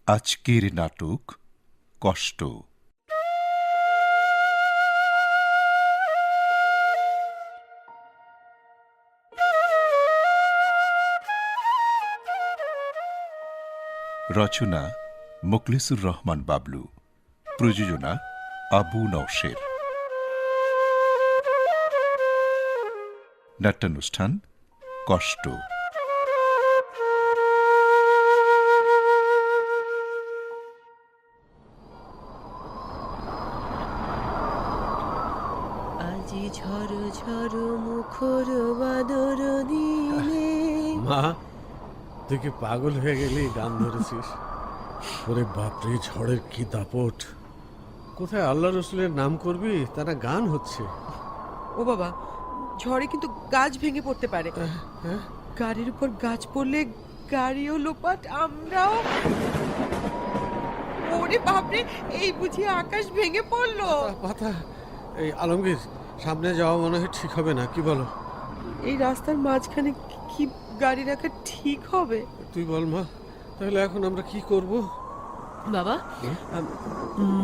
আজকের নাটক কষ্ট। রচনা মোখলেসুর রহমান বাবলু, প্রযোজনা আবু নওশের, নাট্যানুষ্ঠান কষ্ট। আজি ঝড় ঝড় মুখর বাদর দিনে। মা, তুই কি পাগল হয়ে গেলি? গান ধরেছিস? ওরে বাপরে, ঝড়ের কি দাপট! কোথায় আল্লাহ রসুলের নাম করবি, তারা গান হচ্ছে। ও বাবা, ঝড়ে কিন্তু গাছ ভেঙে পড়তে পারে। হ্যাঁ, গাড়ির উপর গাছ পড়লে গাড়িও লোপাট, আমরাও। ওরে বাপরে, এই বুঝি আকাশ ভেঙে পড়লো। পাতা, এই আলমগীর, সামনে যাওয়া মনে হয় ঠিক হবে না, কি বলো? এই রাস্তার মাঝখানে কি গাড়ি রাখা ঠিক হবে? তুই বল মা, তাহলে এখন আমরা কি করব? বাবা,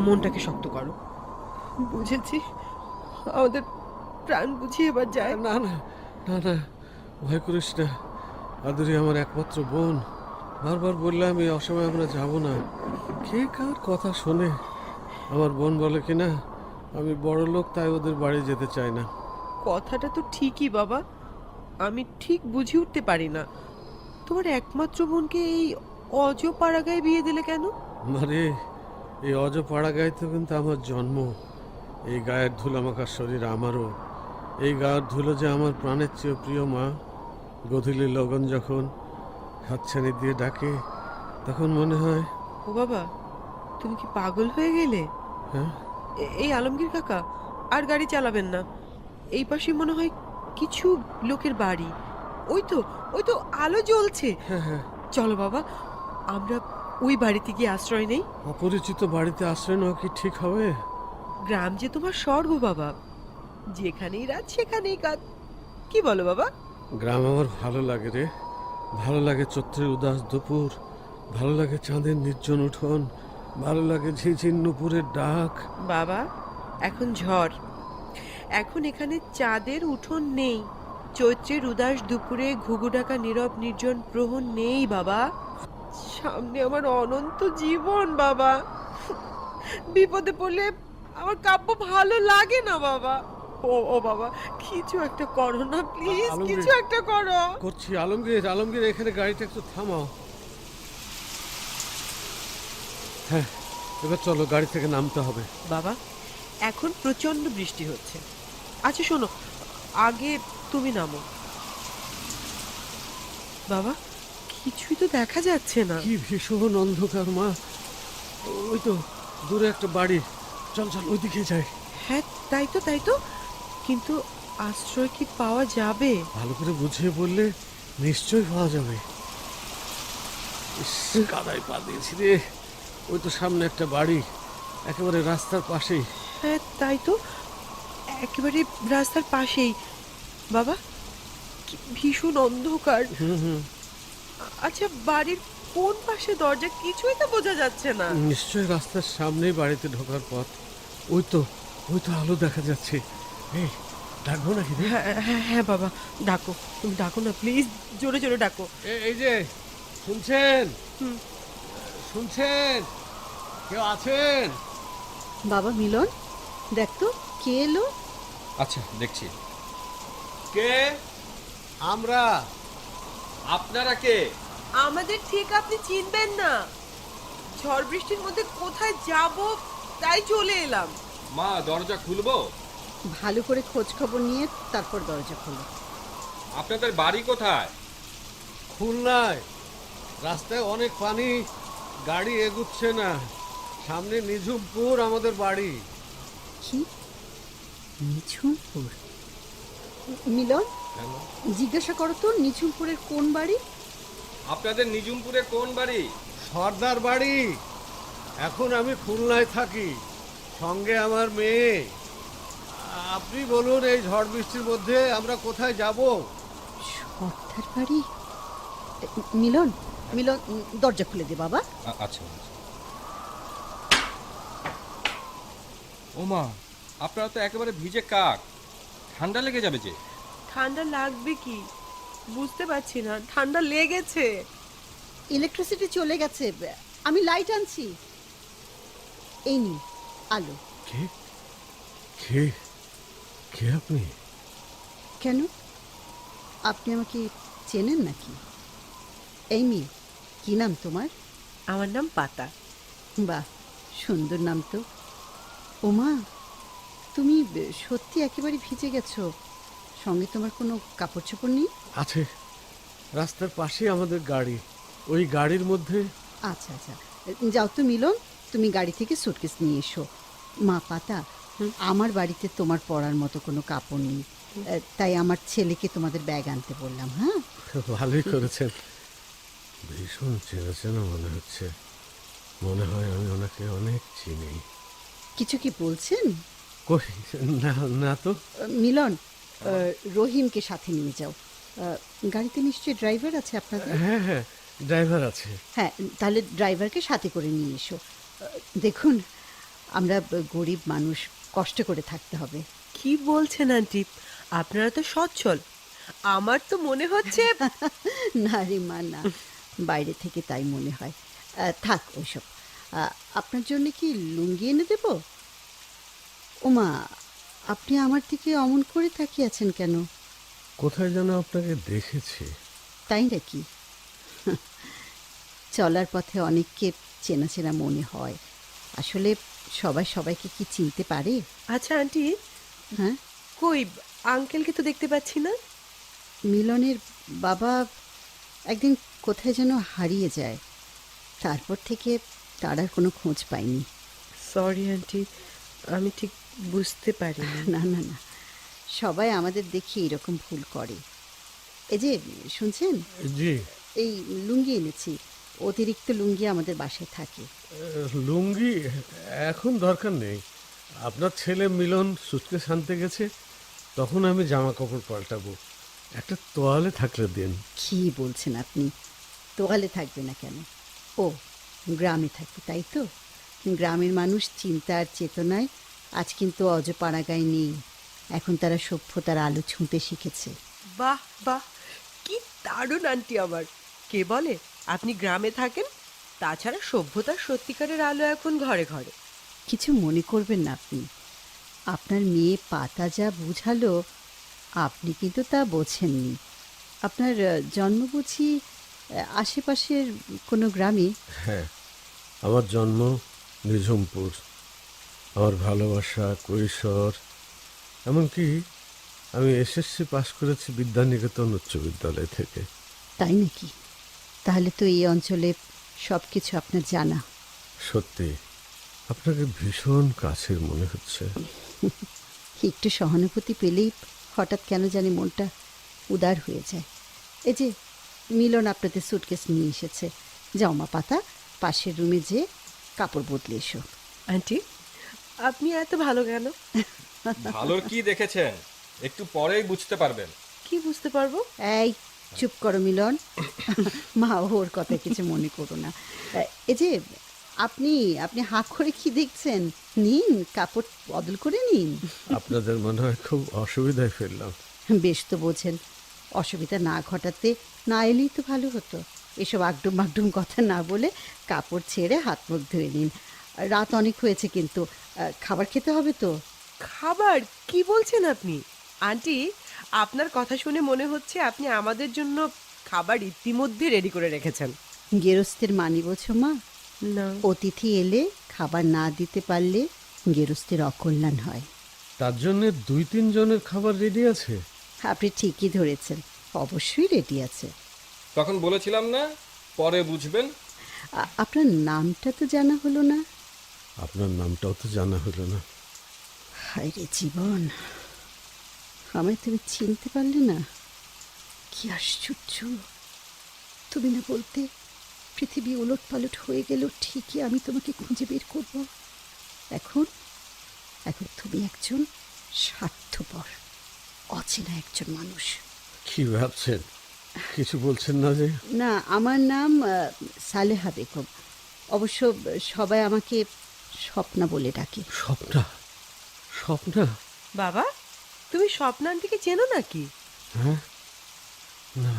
মনটাকে শক্ত করো। বুঝেছি, আমাদের প্রাণ বুঝি এবার যায়। না না না না, ভয় করিস না। আদুরি আমার একমাত্র বোন। বারবার বললাম এই অসময় আমরা যাব না। কে কার কথা শোনে? আমার বোন বলে কিনা আমি বড় লোক, তাই ওদের বাড়ি যেতে চাই না। কথাটা তো ঠিকই বাবা, আমি ঠিক বুঝে উঠতে পারি না, তোমার একমাত্র বোনকে এই অজপাড়াগায় বিয়ে দিলে কেন? মারে, এই অজপাড়া গায়ে তো কিন্তু আমার জন্ম। এই গায়ের ধুলামাখা শরীর আমারও। এই গায়ের ধুলো যে আমার প্রাণের চেয়ে প্রিয় মা। গধূলি লগন যখন হাতছানি দিয়ে ডাকে, তখন মনে হয়। ও বাবা, তুমি কি পাগল হয়ে গেলে? হ্যাঁ, এই আলমগীর কাকা আর গাড়ি চালাবেন না। এই পাশে মনে হয় কিছু লোকের বাড়ি। ওই তো আলো জ্বলছে। হ্যাঁ হ্যাঁ, চলো বাবা, আমরা ওই বাড়িতে গিয়ে আশ্রয় নেই। অপরিচিত বাড়িতে আশ্রয় নেওয়া কি ঠিক হবে? গ্রাম যে তোমার স্বর্গ বাবা, যেখানেই রাত সেখানেই কাজ। কি বলো বাবা? গ্রাম আমার ভালো লাগে রে। ভালো লাগে চৈত্রের উদাস দুপুর, ভালো লাগে চাঁদের নির্জন উঠোন, ভালো লাগে ঝিঝির নুপুরের ডাক। বাবা, এখন ঝড়, এখন এখানে চাঁদের উঠোন নেই, চৈত্রের উদাস দুপুরে ঘুঘু ডাকা নীরব নির্জন প্রহর নেই বাবা। সামনে আমার অনন্ত জীবন বাবা। বিপদে পড়লে আমার কাব্য ভালো লাগে না বাবা। ও বাবা, কিছু একটা করো না প্লিজ, আলমগীর, কিছু একটা করো। করছি। আলমগীর, আলমগীর, এখানে গাড়িটা একটু থামাও। হ্যাঁ, এবার চলো, গাড়ি থেকে নামতে হবে। বাবা, এখন প্রচন্ড বৃষ্টি হচ্ছে। আচ্ছা শোনো, আগে তুমি নামো। বাবা, কিছুই তো দেখা যাচ্ছে না। কি ভীষণ অন্ধকার মা। ওই তো দূরে একটা বাড়ি, চল চল ওইদিকে যাই। হ্যাঁ, তাই তো, কিন্তু আশ্রয় কি পাওয়া যাবে? ভালো করে বুঝিয়ে বললে নিশ্চয়ই পাওয়া যাবে। ইস, কাদায় পা দিয়েছি রে। ওই তো সামনে একটা বাড়ি, একেবারে রাস্তার পাশেই। হ্যাঁ, তাই তো, একেবারে রাস্তার পাশেই। বাবা, কি ভীষণ অন্ধকার। হুম, আচ্ছা, বাড়ির কোন পাশে দরজা কিছুই তো বোঝা যাচ্ছে না। নিশ্চয়ই রাস্তার সামনেই বাড়িতে ঢোকার পথ। ওই তো আলো দেখা যাচ্ছে। এই, ডাকবো নাকি রে? হ্যাঁ হ্যাঁ হ্যাঁ বাবা, ডাকো, তুমি ডাকো না প্লিজ, জোরে জোরে ডাকো। এই যে, শুনছেন? হুম। শুনছেন? কেউ আছেন? বাবা মিলন, দেখ তো কে এলো। আচ্ছা, দেখছি। কে? আমরা। আপনারা কে? আমাদের ঠিক আপনি চিনবেন না। ঝড় বৃষ্টির মধ্যে কোথায় যাব তাই চলে এলাম। মা, দরজা খুলবো? ভালো করে খোঁজ খবর নিয়ে তারপর দরজা খোলো। আপনাদের বাড়ি কোথায়? খুলনায়। রাস্তায় অনেক পানি, গাড়ি এগুচ্ছে না। সামনে নিঝুমপুর আমাদের বাড়ি। কি নিঝুমপুর? মিলন, কেন? জিজ্ঞাসা করো তো নিঝুমপুরের কোন বাড়ি? আপনাদের নিঝুমপুরে কোন বাড়ি? সর্দার বাড়ি। এখন আমি খুলনায় থাকি, সঙ্গে আমার মেয়ে। আপনি বলুন, এই ঝড় বৃষ্টির মধ্যে আমরা কোথায় যাব? সর্দার বাড়ি। মিলন, মিলন, দরজা খুলে দে বাবা। আচ্ছা। ও মা, আপনারা তো একেবারে ভিজে কাক, ঠান্ডা লেগে যাবে যে। ঠান্ডা লাগবে কি বুঝতে পারছি না, ঠান্ডা লেগেছে। ইলেকট্রিসিটি চলে গেছে, আমি লাইট আনছি। এই নিন আলো। কে কে কে আপনি? কেন, আপনি আমাকে চেনেন নাকি? এই মেয়ে, কি নাম তোমার? আমার নাম পাতা। বাহ, সুন্দর নাম তো। ওমা, তুমি সত্যি একেবারে ভিজে গেছো। সঙ্গে তোমার কোনো কাপড় চোপড় নেই? আছে, রাস্তার পাশে আমাদের গাড়ি, ওই গাড়ির মধ্যে। আচ্ছা আচ্ছা, যাও তো মিলন, তুমি গাড়ি থেকে সুটকেস নিয়ে এসো। মা পাতা, আমার বাড়িতে তোমার পরার মতো কোনো কাপড় নেই, তাই আমার ছেলেকে তোমাদের ব্যাগ আনতে বললাম। হ্যাঁ, ভালোই করেছেন। ভীষণ চেনা চেনা মনে হচ্ছে, মনে হয় আমি ওনাকে অনেক চিনি। কিছু কি বলছেন? কই, না না তো। মিলন, রহিমকে সাথে নিয়ে যাও। গাড়িতে নিশ্চয়ই ড্রাইভার আছে আপনাদের? হ্যাঁ হ্যাঁ, ড্রাইভার আছে। হ্যাঁ, তাহলে ড্রাইভারকে সাথে করে নিয়ে এসো। দেখুন, আমরা গরিব মানুষ, কষ্ট করে থাকতে হবে। কি বলছেন আন্টি, আপনারা তো সচ্ছল। আমার তো মনে হচ্ছে না রে মা, না, বাইরে থেকে তাই মনে হয়। থাক ওইসব। আপনার জন্য কি লুঙ্গি এনে দেব? ওমা, আপনি আমার দিকে অমন করে তাকিয়ে আছেন কেন? কোথায় যেন আপনাকে দেখেছি। তাই নাকি? চলার পথে অনেককে চেনা চেনা মনে হয়। আসলে সবাই সবাইকে কি চিনতে পারে? আচ্ছা আন্টি, হ্যাঁ, কই আঙ্কেলকে তো দেখতে পাচ্ছি না। মিলনের বাবা একদিন কোথায় যেন হারিয়ে যায়, তারপর থেকে তার আর কোনো খোঁজ পাইনি। সরি আন্টি, আমি ঠিক বুঝতে পারিনি। না না না, সবাই আমাদের দেখি এরকম ভুল করে। এই যে শুনছেন, জি। এই লুঙ্গি এনেছি। অতিরিক্ত লুঙ্গি আমাদের বাসায় থাকে। লুঙ্গি এখন দরকার নেই। আপনার ছেলে মিলন সুটকেস আনতে গেছে, তখন আমি জামা কাপড় পাল্টাবো। একটা তোয়ালে থাকলে দিন। কি বলছেন আপনি? তোয়ালে থাকবে না কেন? ও, গ্রামে থাকবে তাই তো? গ্রামের মানুষ চিন্তার চেতনায় আজ কিন্তু অজপাড়াগায় নেই। এখন তারা সভ্যতার আলো ছুঁতে শিখেছে। বাহ বাহ, কি দারুণ আন্টি আমার। কে বলে আপনি গ্রামে থাকেন? তাছাড়া সভ্যতার সত্যিকারের আলো এখন ঘরে ঘরে। কিছু মনে করবেন না আপনি। আপনার মেয়ে পাতা যা বুঝালো, আপনি কিন্তু তা বোঝেননি। আপনার জন্ম বুঝি আশেপাশের কোনো গ্রামে? হ্যাঁ, আমার জন্ম নিঝুমপুর। আমার ভালোবাসা, কৈশোর, এমনকি আমি এসএসসি পাশ করেছি বিদ্যানিকেতন উচ্চ বিদ্যালয় থেকে। তাই নাকি? তাহলে তো এই অঞ্চলে সব কিছু আপনার জানা। সত্যি আপনাকে ভীষণ কাছের মনে হচ্ছে। একটু সহানুভূতি পেলেই হঠাৎ কেন জানি মনটা উদার হয়ে যায়। এই যে মিলন আপনাদের সুটকেস নিয়ে এসেছে। যাও মা পাতা, পাশের রুমে যেয়ে কাপড় বদলে এসো। আন্টি, আপনি এত ভালো কেন? ভালোর কি দেখেছেন? একটু পরেই বুঝতে পারবেন। কি বুঝতে পারবো? এই চুপ করো মিলন, মা ওর কথা কিছু মনে করো না। এই যে আপনি আপনি হাঁ করে কি দেখছেন? নিন, কাপড় বদল করে নিন। আপনাদের মনে হয় খুব অসুবিধায় ফেললাম। বেশ তো বোঝেন, অসুবিধা না ঘটাতে না এলেই তো ভালো হতো। এসব আগডুম বাগডুম কথা না বলে কাপড় ছেড়ে হাত মুখ ধুয়ে নিন। রাত অনেক হয়েছে কিন্তু, খাবার খেতে হবে তো। খাবার কি বলছেন আপনি? আন্টি, আপনার কথা শুনে মনে হচ্ছে আপনি আমাদের জন্য খাবার ইতিমধ্যে রেডি করে রেখেছেন। গেরস্তের মানি বোঝো মা? না। অতিথি এলে খাবার না দিতে পারলে গেরস্তের অকল্যাণ হয়। তার জন্য 2-3 জনের খাবার রেডি আছে। আপনি ঠিকই ধরেছেন, অবশ্যই রেডি আছে। তখন বলেছিলাম না, পরে বুঝবেন। আপনার নামটা তো জানা হলো না। আপনার নামটাও তো জানা হলো না। হায় রে জীবন, আমায় তুমি চিনতে পারলে না? কি আশ্চর্য! তুমি না বলতে পৃথিবী ওলট পালট হয়ে গেল ঠিকই আমি তোমাকে খুঁজে বের করব। এখন এখন তুমি একজন স্বার্থপর, অচেনা একজন মানুষ। কি ভাবছেন? কিছু বলছেন না যে? না, আমার নাম সালেহা বেগম। অবশ্য সবাই আমাকে স্বপ্না বলে ডাকে। স্বপ্না? স্বপ্না? বাবা, তুমি স্বপ্নান্টিকে চেনো নাকি? হ্যাঁ, না,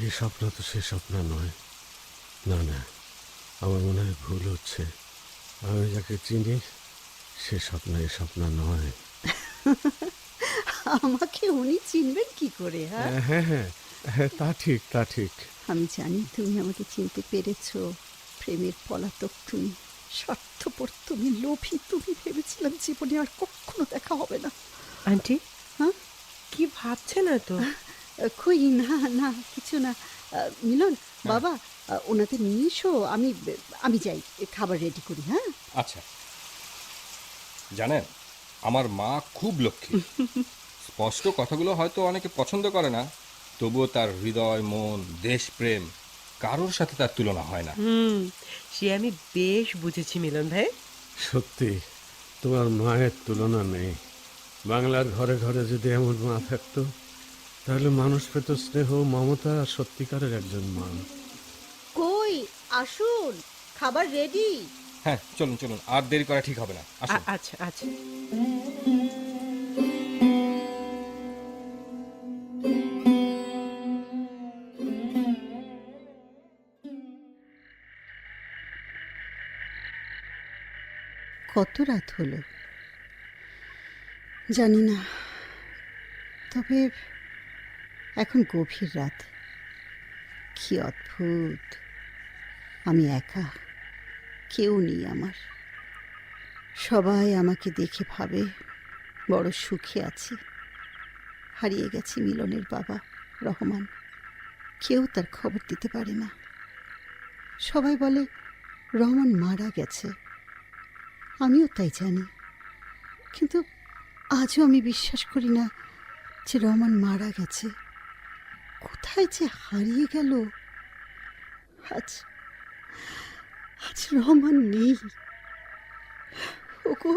এই স্বপ্ন তো সে স্বপ্ন নয়। না না, আমার মনে হয় ভুল হচ্ছে। আমি যাকে চিনি সে স্বপ্ন, এ স্বপ্ন নয়। আমাকে উনি চিনবেন কি করে? হ্যাঁ, হ্যাঁ হ্যাঁ হ্যাঁ, তা ঠিক, তা ঠিক। আমি জানি তুমি আমাকে চিনতে পেরেছো। প্রেমের পলাতক তুমি, স্বার্থপর তুমি, লোভী তুমি। ভেবেছিলাম জীবনে আর কখনো দেখা হবে না। আন্টি, হ্যাঁ, কি ভাবছেন না তো? কই না না, কিছু না। মিলন বাবা, ওনাকে নিয়ে এসো। আমি যাই, খাবার রেডি করি। হ্যাঁ, আচ্ছা, জানেন আমার মা খুব লক্ষ্মী। স্পষ্ট কথাগুলো হয়তো অনেকে পছন্দ করে না, তবুও তার হৃদয়, মন, দেশপ্রেম কারোর সাথে তার তুলনা হয় না। সে আমি বেশ বুঝেছি মিলন ভাই। সত্যি তোমার মায়ের তুলনা নেই। বাংলার ঘরে ঘরে যদি এমন মা থাকতো, তাহলে মানুষ পেত স্নেহ, মমতা আর সত্যিকারের একজন মা। কই আসুন, খাবার রেডি। হ্যাঁ, চলুন চলুন, আর দেরি করা ঠিক হবে না, আসুন। আচ্ছা আচ্ছা। কত রাত হলো জানি না, তবে এখন গভীর রাত। কি অদ্ভুত, আমি একা, কেউ নেই আমার। সবাই আমাকে দেখে ভাবে বড় সুখে আছি। হারিয়ে গেছে মিলনের বাবা রহমান, কেউ তার খবর দিতে পারে না। সবাই বলে রহমান মারা গেছে, আমিও তাই জানি, কিন্তু আজও আমি বিশ্বাস করি না যে রহমান মারা গেছে। কোথায় যে হারিয়ে গেল। আজ আজ রহমান নেই। ওগো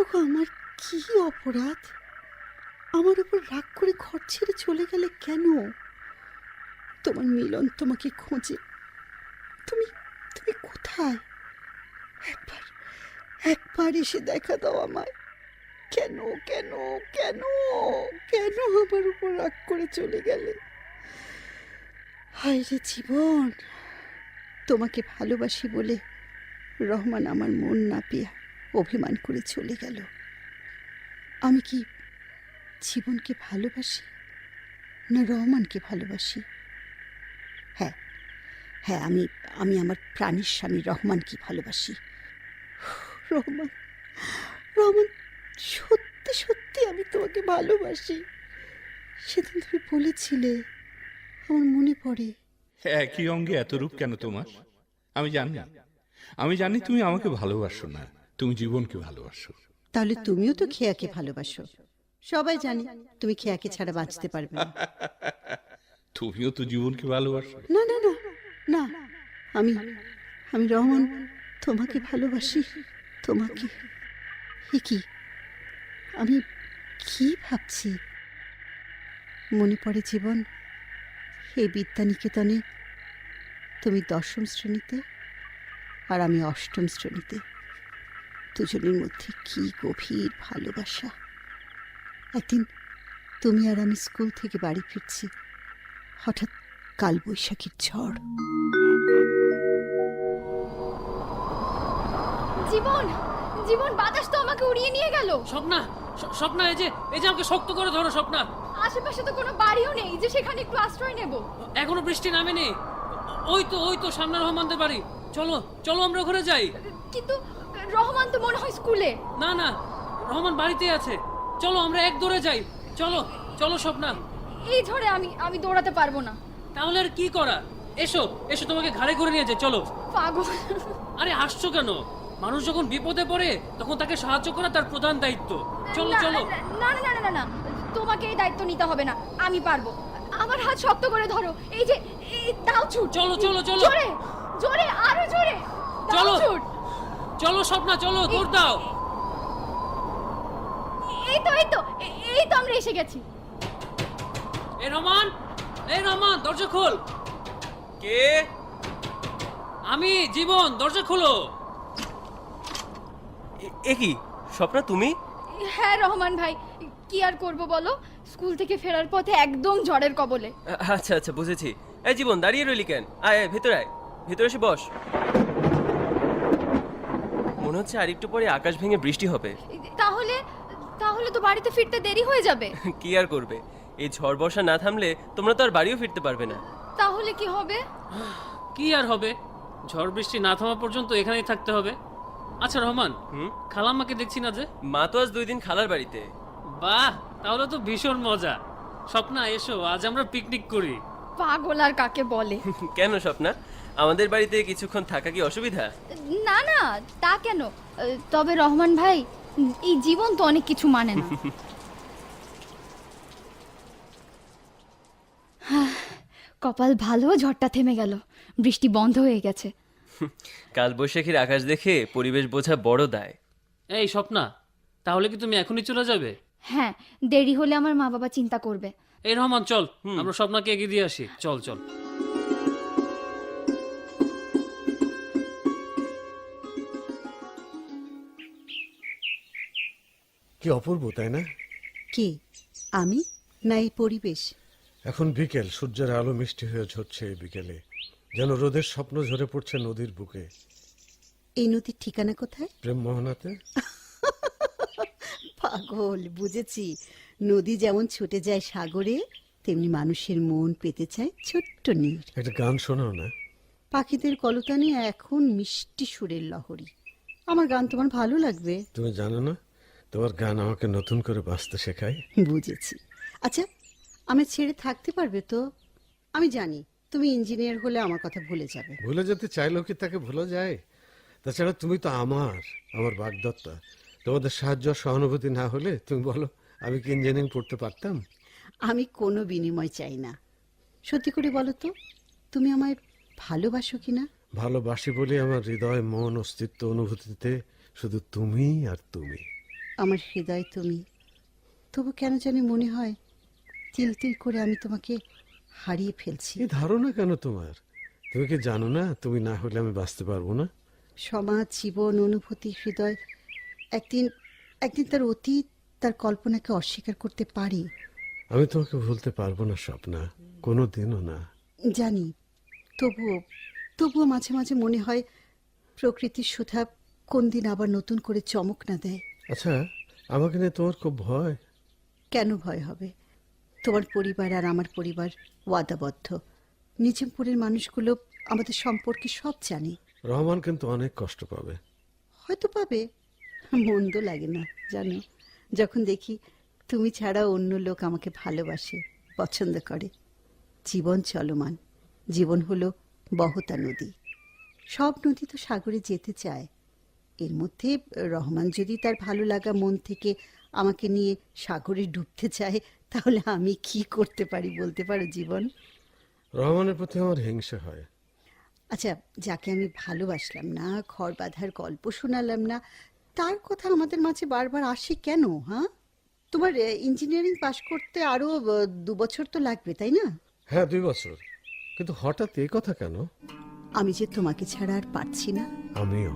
ওগো, আমার কি অপরাধ? আমার উপর রাগ করে ঘর ছেড়ে চলে গেলে কেন? তোমার মিলন তোমাকে খোঁজে। তুমি তুমি কোথায়? একবার একবার এসে দেখা দাও আমায়। কেন কেন কেন কেন আমার উপর রাগ করে চলে গেলে? হায় রে জীবন, তোমাকে ভালোবাসি বলে রহমান আমার মন না পেয়ে অভিমান করে চলে গেল। আমি কি জীবনকে ভালোবাসি না রহমানকে ভালোবাসি? হ্যাঁ হ্যাঁ, আমি আমি আমার প্রাণের স্বামী রহমানকে ভালোবাসি। রহমান, রহমান, সত্যি সত্যি আমি তোমাকে ভালোবাসি। সেদিন তুমি বলেছিলে, আমার মনে পড়ে। একই অঙ্গে এত রূপ কেন তোমার? আমি জানি তুমি আমাকে ভালোবাসো না, তুমি জীবনকে ভালোবাসো। তাহলে তুমিও তো খেয়াকে ভালোবাসো। সবাই জানে তুমি খেয়াকে ছাড়া বাঁচতে পারবে না। তুমিও তো জীবনকে ভালোবাসো। না না না না, আমি আমি রহমান তোমাকে ভালোবাসি, তোমাকে। এ কি, আমি কি ভাবছি? মনে পড়ে জীবন, এই বিদ্যানিকেতনে তুমি 10ম শ্রেণীতে আর আমি 8ম শ্রেণীতে। দুজনের মধ্যে কি গভীর ভালোবাসা। একদিন তুমি আর আমি স্কুল থেকে বাড়ি ফিরছি, হঠাৎ কালবৈশাখীর ঝড়। জীবন, জীবন, বাতাস তো আমাকে উড়িয়ে নিয়ে গেল। স্বপ্না, স্বপ্না, এই যে আমাকে শক্ত করে ধরো স্বপ্না। আশেপাশে তো কোনো বাড়িও নেই যে সেখানে একটু আশ্রয় নেব। এখনো বৃষ্টি নামেনি। ওই তো সামনে রহমানদের বাড়ি। চলো চলো, আমরা ওখানে যাই। কিন্তু রহমান তো মনে হয় স্কুলে। না না, রহমান বাড়িতেই আছে। চলো আমরা এক দৌড়ে যাই। চলো চলো স্বপ্না। এই ঝড়ে আমি দৌড়াতে পারবো না। তাহলে আর কি করা? এসো এসো, তোমাকে ঘাড়ে করে নিয়ে যাই, চলো। পাগল। আরে হাসছো কেন? মানুষ যখন বিপদে পড়ে তখন তাকে সাহায্য করা তার প্রধান দায়িত্ব। চলো না, চলো। না না না না না, তোমাকে এই দায়িত্ব নিতে হবে না, আমি পারবো। আমার হাত শক্ত করে ধরো। এই যে, দাও ছুট। চলো চলো চলো, জোরে জোরে, আরো জোরে। দাও চলো। ছুট। চলো স্বপ্না, চলো, দৌড় দাও। এই তো আমরা এসে গেছি। এই রহমান, এই রহমান, দরজা খোল। কে? আমি জীবন, দরজা খোলো। এ কি স্বপ্না, তুমি? হ্যাঁ রহমান ভাই, কি আর করব বলো, স্কুল থেকে ফেরার পথে একদম ঝড়ের কবলে। আচ্ছা আচ্ছা, বুঝেছি। এই জীবন, দাঁড়িয়ে রইলি কেন? আয় আয়, ভেতরে আয়, ভেতরে এসে বস। মনে হচ্ছে আর একটু পরে আকাশ ভেঙে বৃষ্টি হবে। তাহলে তাহলে তো বাড়িতে ফিরতে দেরি হয়ে যাবে। কি আর করবে, এই ঝড় বর্ষা না থামলে তোমরা তো আর বাড়িও ফিরতে পারবে না। তাহলে কি হবে? কি আর হবে, ঝড় বৃষ্টি না থামা পর্যন্ত এখানেই থাকতে হবে। আচ্ছা রহমান, খালাম্মাকে দেখছি না যে? মা তো আজ 2 দিন খালার বাড়িতে। বাহ, তাহলে তো ভীষণ মজা। স্বপ্না এসো, আজ আমরা পিকনিক করি। পাগল আর কাকে বলে। কেন স্বপ্না, আমাদের বাড়িতে কিছুক্ষণ থাকা কি অসুবিধা? না না, তা কেন? তবে রহমান ভাই, এই জীবন তো অনেক কিছু মানে না। কপাল ভালো, ঝড়টা থেমে গেল, বৃষ্টি বন্ধ হয়ে গেছে। কাল বৈশাখীর আকাশ দেখে পরিবেশ বোঝা বড় দায়। এই স্বপ্না, তাহলে কি তুমি এখনই চলে যাবে? হ্যাঁ, দেরি হলে আমার মা বাবা চিন্তা করবে। এই রহমান চল, আমরা স্বপ্নাকে এগিয়ে দিয়ে আসি। চল চল। কি অপূর্ব, তাই না? কি আমি না এই পরিবেশ? এখন বিকেল, সূর্যের আলো মিষ্টি হয়ে ঝরছে এই বিকেলে, যেন রোদের স্বপ্ন ঝরে পড়ছে নদীর বুকে। এই নদীর ঠিকানা কোথায়? প্রেম মোহনাতে। পাগল, বুঝেছি। নদী যেমন ছুটে যায় সাগরে, তেমনি মানুষের মন পেতে চায় ছোট্ট নীর। একটা গান শোনাও না। পাখিদের কলতানে এখন মিষ্টি সুরের লহরী। আমার গান তোমার ভালো লাগবে। তুমি জানো না, তোমার গান আমাকে নতুন করে বাঁচতে শেখায়। বুঝেছি। আচ্ছা, আমি ছেড়ে থাকতে পারবে তো? আমি জানি তুমি ইঞ্জিনিয়ার হলে আমার কথা ভুলে যাবে। ভুলে যেতে চাইলেও কি তাকে ভুলা যায়? তাছাড়া তুমি তো আমার বাগদত্তা। তোমাদের সাহায্য আর সহানুভূতি না হলে তুমি বলো আমি কি ইঞ্জিনিয়ারিং পড়তে পারতাম? আমি কোনো বিনিময় চাই না। সত্যি করে বলো তো, তুমি আমায় ভালোবাসো কিনা? ভালোবাসি বলে আমার হৃদয়, মন, অস্তিত্ব, অনুভূতিতে শুধু তুমি আর তুমি। আমার হৃদয় তুমি। তবু কেন জানি মনে হয় তিল তিল করে আমি তোমাকে হারিয়ে ফেলছি। এই ধারণা কেন তোমার? তুমি কি জানো না তুমি না হলে আমি বাঁচতে পারবো না? সমাজ, জীবন, অনুভূতি, হৃদয় একদিন একদিন তার অতীত, তার কল্পনাকে অস্বীকার করতে পারি। আমি তোমাকে ভুলতে পারবো না স্বপ্না, কোনো দিনও না। জানি, তবুও মাঝে মাঝে মনে হয় প্রকৃতির সুধা কোন দিন আবার নতুন করে চমক না দেয়। আচ্ছা, আমাকে নিয়ে তোমার খুব ভয়? কেন ভয় হবে? তোমার পরিবার আর আমার পরিবার ওয়াদাবদ্ধ। নিজামপুরের মানুষগুলো আমাদের সম্পর্কে সব জানে। রহমান কিন্তু অনেক কষ্ট পাবে। হয়তো পাবে, মন্দ লাগে না জানো, যখন দেখি তুমি ছাড়া অন্য লোক আমাকে ভালোবাসে, পছন্দ করে। জীবন চলমান, জীবন হলো বহতা নদী। সব নদী তো সাগরে যেতে চায়। এর মধ্যে রহমান যদি তার ভালো লাগা মন থেকে আমাকে নিয়ে সাগরে ডুবতে চায়, তাহলে আমি কি করতে পারি বলতে পারো জীবন? রহমানের প্রতি আমার হিংসা হয়। আচ্ছা, যাকে আমি ভালোবাসলাম না, ঘর বাঁধার গল্প শোনালাম না, তার কথা আমাদের মাঝে বারবার আসে কেন? হ্যাঁ, তোমার ইঞ্জিনিয়ারিং পাশ করতে আরো 2 বছর তো লাগবে, তাই না? হ্যাঁ, 2 বছর। কিন্তু হঠাৎ এই কথা কেন? আমি যে তোমাকে ছাড়া আর পারছি না। আমিও।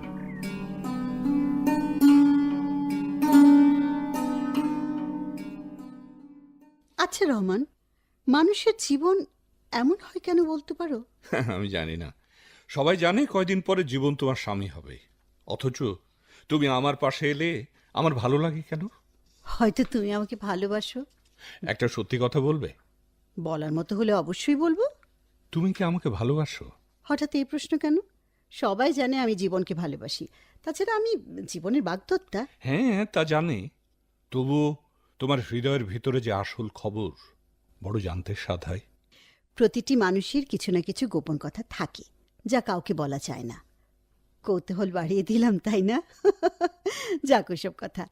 আচ্ছা রহমান, মানুষের জীবন এমন হয় কেন বলতে পারো? আমি জানি না। সবাই জানে কয়দিন পরে জীবন তোমার স্বামী হবে, অথচ তুমি আমার পাশে এলে আমার ভালো লাগে কেন? হয়তো তুমি আমাকে ভালোবাসো। একটা সত্যি কথা বলবে? বলার মতো হলে অবশ্যই বলবো। তুমি কি আমাকে ভালোবাসো? হঠাৎ এই প্রশ্ন কেন? সবাই জানে আমি জীবনকে ভালোবাসি। তাছাড়া আমি জীবনের বাগদত্তা। হ্যাঁ, তা জানে। তবু তোমার হৃদয়ের ভিতরে যে আসল খবর বড় জানতে স্বাদ হয়। প্রতিটি মানুষের কিছু না কিছু গোপন কথা থাকে, যা কাউকে বলা যায় না। কৌতূহল বাড়িয়ে দিলাম, তাই না? যাক ওসব কথা।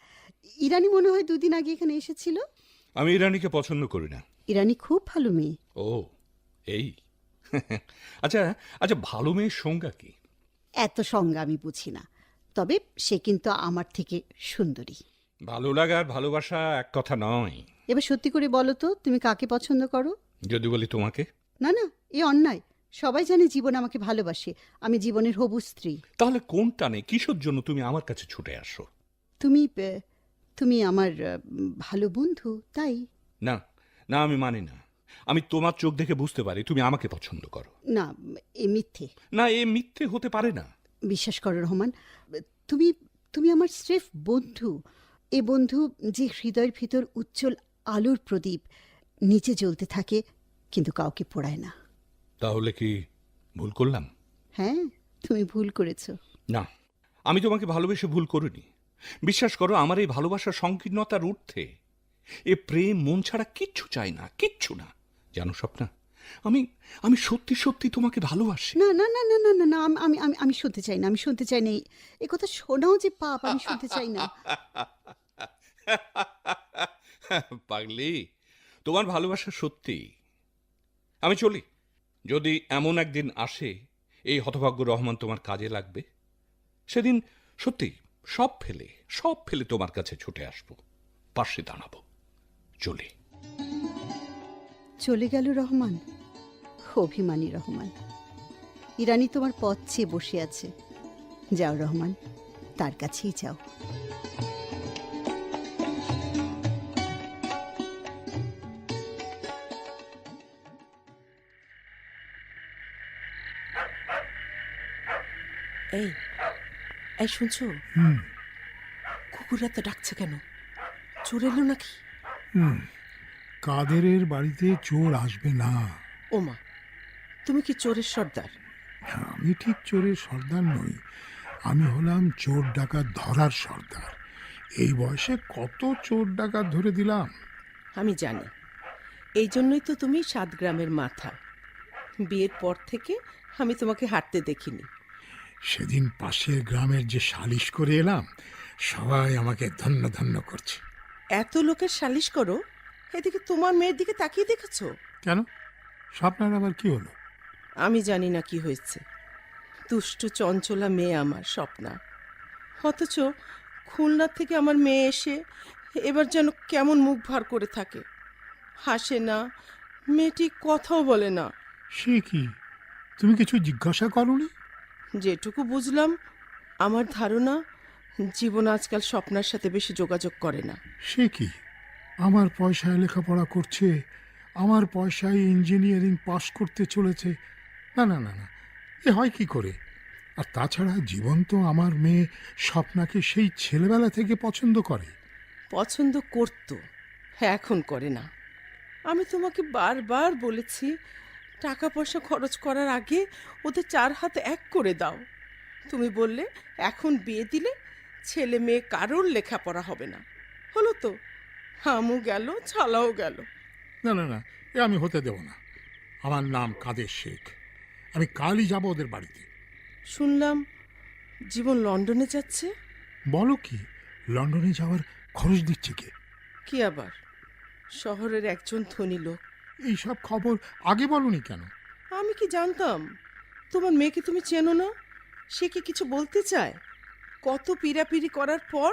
ইরানি মনে হয় 2 দিন আগে এখানে এসেছিল। আমি ইরানিকে পছন্দ করি না। ইরানি খুব ভালো মেয়ে। ও, এই। আচ্ছা আচ্ছা, ভালো মেয়ের সংজ্ঞা কি? এত সংজ্ঞা আমি বুঝি না, তবে সে কিন্তু আমার থেকে সুন্দরী। ভালো লাগা আর ভালোবাসা এক কথা নয়। এবার সত্যি করে বলো তো, তুমি কাকে পছন্দ করো? যদি বলি তোমাকে? না না, এ অন্যায়। সবাই জানে জীবন আমাকে ভালোবাসে, আমি জীবনের হবু স্ত্রী। তাহলে কোন টানে কিসের জন্য তুমি আমার কাছে ছুটে আসো? তুমি আমার ভালো বন্ধু, তাই। না না, আমি মানি না। আমি তোমার চোখ দেখে বুঝতে পারি তুমি আমাকে পছন্দ করো। না, এ মিথ্যে। না, এ মিথ্যে হতে পারে না। বিশ্বাস করো রহমান, তুমি আমার স্রেফ বন্ধু। এ বন্ধু যে হৃদয়ের ভিতর উজ্জ্বল আলোর প্রদীপ, নিচে জ্বলতে থাকে কিন্তু কাউকে পোড়ায় না। তাহলে কি ভুল করলাম? হ্যাঁ, তুমি ভুল করেছো। না, আমি তোমাকে ভালোবেসে ভুল করিনি। বিশ্বাস করো, আমার এই ভালোবাসার সংকীর্ণতার ঊর্ধ্বে এ প্রেম মন ছাড়া কিচ্ছু চাই না, কিচ্ছু না। জানো স্বপ্না, আমি সত্যি সত্যি তোমাকে ভালোবাসি। না না না না না না না, আমি শুনতে চাই না, আমি শুনতে চাই না। এ কথা শোনাও যে পাপ, আমি শুনতে চাই না। পাগলি, তোমার ভালোবাসা সত্যি। আমি চলি। যদি এমন একদিন আসে এই হতভাগ্য রহমান তোমার কাজে লাগবে, সেদিন সত্যি সব ফেলে তোমার কাছে ছুটে আসবো, পাশে দাঁড়াবো। চলি। চলে গেল রহমান, অভিমানী রহমান। ইরানি তোমার পথ চেয়ে বসে আছে। যাও রহমান, তার কাছেই যাও। এই এই শুনছো? কুকুররা তো ডাকছে কেন? চোর এলো নাকি? কাদেরের বাড়িতে চোর আসবে না। ওমা, তুমি কি চোরের সর্দার? আমি ঠিক চোরের সর্দার নই, আমি হলাম চোর ডাকাত ধরার সর্দার। এই বয়সে কত চোর ডাকাত ধরে দিলাম। আমি জানি, এই জন্যই তো তুমি 7 গ্রামের মাথা। বিয়ের পর থেকে আমি তোমাকে হাঁটতে দেখিনি। সেদিন পাশের গ্রামের যে সালিশ করে এলাম, সবাই আমাকে ধন্য ধন্য করছে। এত লোকের সালিশ করো, এদিকে তোমার মেয়ের দিকে তাকিয়ে দেখেছো? কেন, স্বপ্নার আবার কি হলো? আমি জানি না কি হয়েছে। দুষ্টু চঞ্চলা মেয়ে আমার স্বপ্না, অথচ খুলনা থেকে আমার মেয়ে এসে এবার যেন কেমন মুখ ভার করে থাকে, হাসে না, মেয়েটি কথাও বলে না। সে কি, তুমি কিছু জিজ্ঞাসা করোনি? যেটুকু বুঝলাম, আমার ধারণা জীবন আজকাল স্বপ্নার সাথে বেশি যোগাযোগ করে না। সে কি, আমার পয়সায় লেখাপড়া করছে, আমার পয়সায় ইঞ্জিনিয়ারিং পাশ করতে চলেছে। না না না না, এ হয় কি করে? আর তাছাড়া জীবন তো আমার মেয়ে স্বপ্নাকে সেই ছেলেবেলা থেকে পছন্দ করে। পছন্দ করত, এখন করে না। আমি তোমাকে বারবার বলেছি, টাকা পয়সা খরচ করার আগে ওদের 4 হাত এক করে দাও। তুমি বললে এখন বিয়ে দিলে ছেলে মেয়ে কারোর লেখাপড়া হবে না। হলো তো, হামও গেল, ছালাও গেল। না না না, এ আমি হতে দেব না। আমার নাম কাদের শেখ, আমি কালই যাব ওদের বাড়িতে। শুনলাম জীবন লন্ডনে যাচ্ছে। বলো কি, লন্ডনে যাওয়ার খরচ দিচ্ছে কে? কি আবার, শহরের একজন ধনী লোক। এইসব খবর আগে বলনি কেন? আমি কি জানতাম? তোমার মেয়েকে তুমি চেনো না? সে কি কিছু বলতে চায়? কত পিড়াপিড়ি করার পর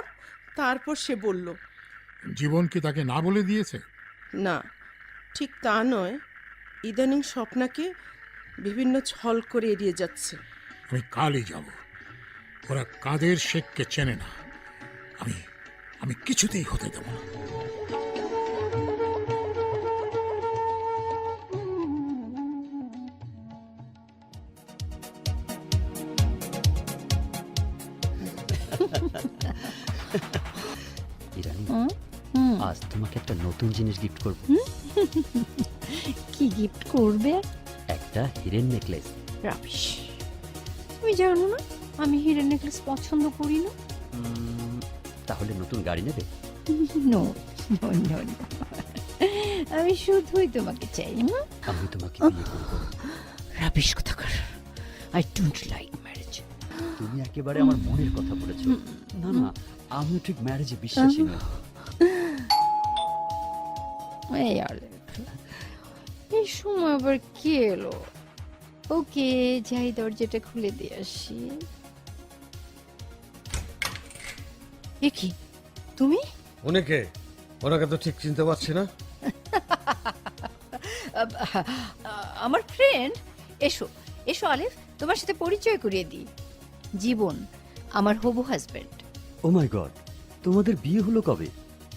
তারপর সে বলল। জীবন কি তাকে না বলে দিয়েছে? না, ঠিক তা নয়। ইদানিং স্বপ্নাকে বিভিন্ন ছল করে এড়িয়ে যাচ্ছে। আমি কালই যাব। ওরা কাদের শেখকে চেনে না, আমি কিছুতেই হতে দেব না। ইরানি, আজ তোমাকে একটা নতুন জিনিস গিফট করব। কি গিফট করবে? একটা হিরেন নেকলেস। রাবিশ, তুমি জানো না আমি হিরের নেকলেস পছন্দ করি না। তাহলে নতুন গাড়ি নেবে? নো নো নো, আমি শুধুই তোমাকে চাই। আমি তোমাকে বিয়ে করব। রাবিশ কোথাকার, আই ডোন্ট লাইক ম্যারেজ। তুমি একেবারে আমার মনের কথা বলেছো। না না, আমিও ঠিক ম্যারেজে বিশ্বাসী নই। এই সময় আবার কি এলো? ওকে, যাই দরজাটা খুলে দিয়ে আসি। এ কি, তুমি? অনেকে ওনাকে তো ঠিক চিনতে পারছি না। আমার ফ্রেন্ড। এসো এসো আলিফ, তোমার সাথে পরিচয় করিয়ে দিই। জীবন আমার হবু হাজবেন্ড। ও মাই গড, তোমাদের বিয়ে হলো কবে?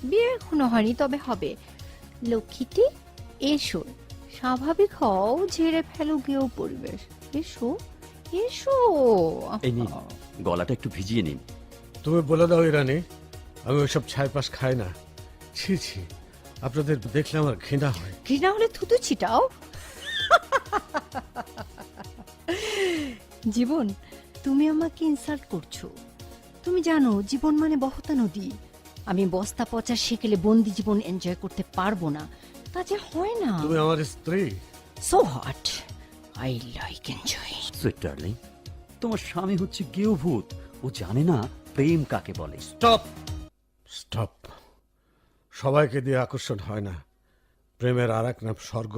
বিয়ে এখনো হয়নি, তবে হবে। লক্ষ্মীটি এসো, স্বাভাবিক হও, ঝেড়ে ফেলো গেও পরিবেশ। এসো এসো। এই নিন, গলাটা একটু ভিজিয়ে নিন। তুমি বলে দাও ইরানি, আমি ওইসব ছাইপাশ খাই না। ছি ছি, আপনাদের দেখলে আমার ঘৃণা হয়। ঘৃণা হলে থুতু ছিটাও। জীবন, তুমি আমাকে ইনসাল্ট করছো। তুমি জানো জীবন মানে বহতা নদী। আমি বস্তা পচা সেকেলে বন্দি জীবন এনজয় করতে পারবো না, তা যে হয় না। তুমি আমার স্ত্রী। So hot, I like enjoy. Sweet darling, তোমার স্বামী হচ্ছে গেও ভূত, ও জানে না প্রেম কাকে বলে। স্টপ স্টপ, সবাইকে দিয়ে আকর্ষণ হয় না। প্রেমের আর এক নাম স্বর্গ।